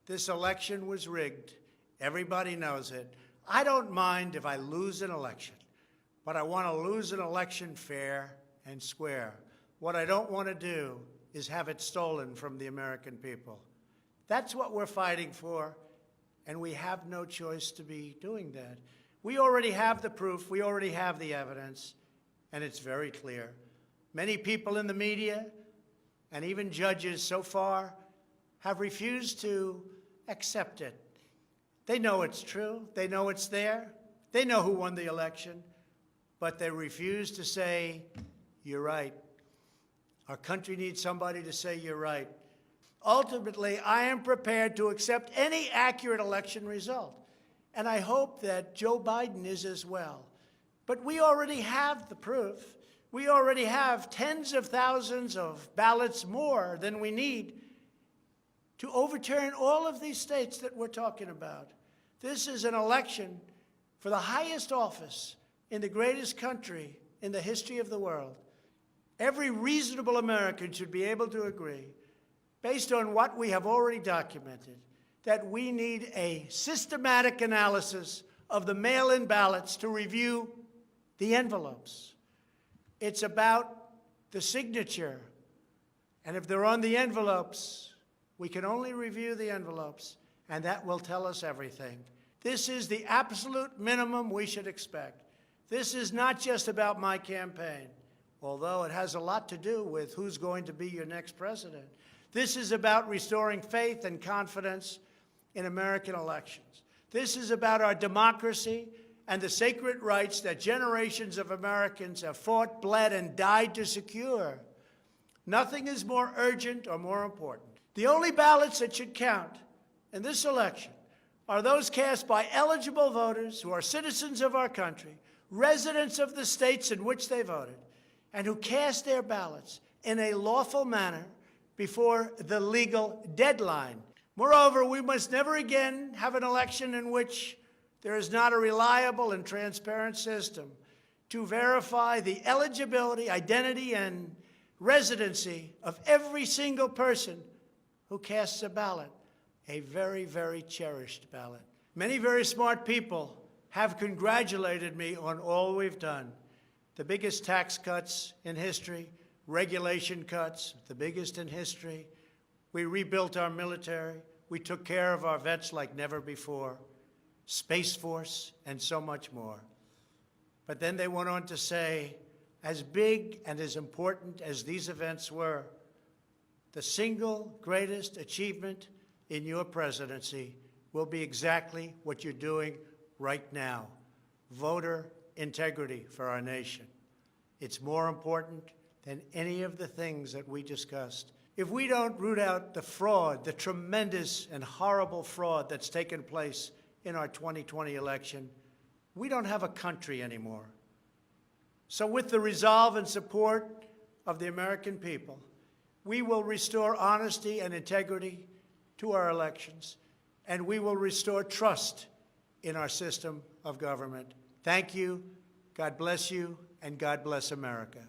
This election was rigged. Everybody knows it. I don't mind if I lose an election, but I want to lose an election fair and square. What I don't want to do is have it stolen from the American people. That's what we're fighting for, and we have no choice to be doing that. We already have the proof. We already have the evidence, and it's very clear. Many people in the media and even judges so far have refused to accept it. They know it's true. They know it's there. They know who won the election, but they refuse to say, you're right. Our country needs somebody to say you're right. Ultimately, I am prepared to accept any accurate election result, and I hope that Joe Biden is as well. But we already have the proof. We already have tens of thousands of ballots more than we need to overturn all of these states that we're talking about. This is an election for the highest office in the greatest country in the history of the world. Every reasonable American should be able to agree, based on what we have already documented, that we need a systematic analysis of the mail-in ballots to review the envelopes. It's about the signature. And if they're on the envelopes, we can only review the envelopes, and that will tell us everything. This is the absolute minimum we should expect. This is not just about my campaign, although it has a lot to do with who's going to be your next president. This is about restoring faith and confidence in American elections. This is about our democracy and the sacred rights that generations of Americans have fought, bled, and died to secure. Nothing is more urgent or more important. The only ballots that should count in this election are those cast by eligible voters who are citizens of our country, residents of the states in which they voted, and who cast their ballots in a lawful manner before the legal deadline. Moreover, we must never again have an election in which there is not a reliable and transparent system to verify the eligibility, identity, and residency of every single person who casts a ballot, a very, very cherished ballot. Many very smart people have congratulated me on all we've done. The biggest tax cuts in history, regulation cuts, the biggest in history. We rebuilt our military. We took care of our vets like never before. Space Force, and so much more. But then they went on to say, as big and as important as these events were, the single greatest achievement in your presidency will be exactly what you're doing right now, voter integrity for our nation. It's more important than any of the things that we discussed. If we don't root out the fraud, the tremendous and horrible fraud that's taken place in our 2020 election, we don't have a country anymore. So with the resolve and support of the American people, we will restore honesty and integrity to our elections, and we will restore trust in our system of government. Thank you, God bless you, and God bless America.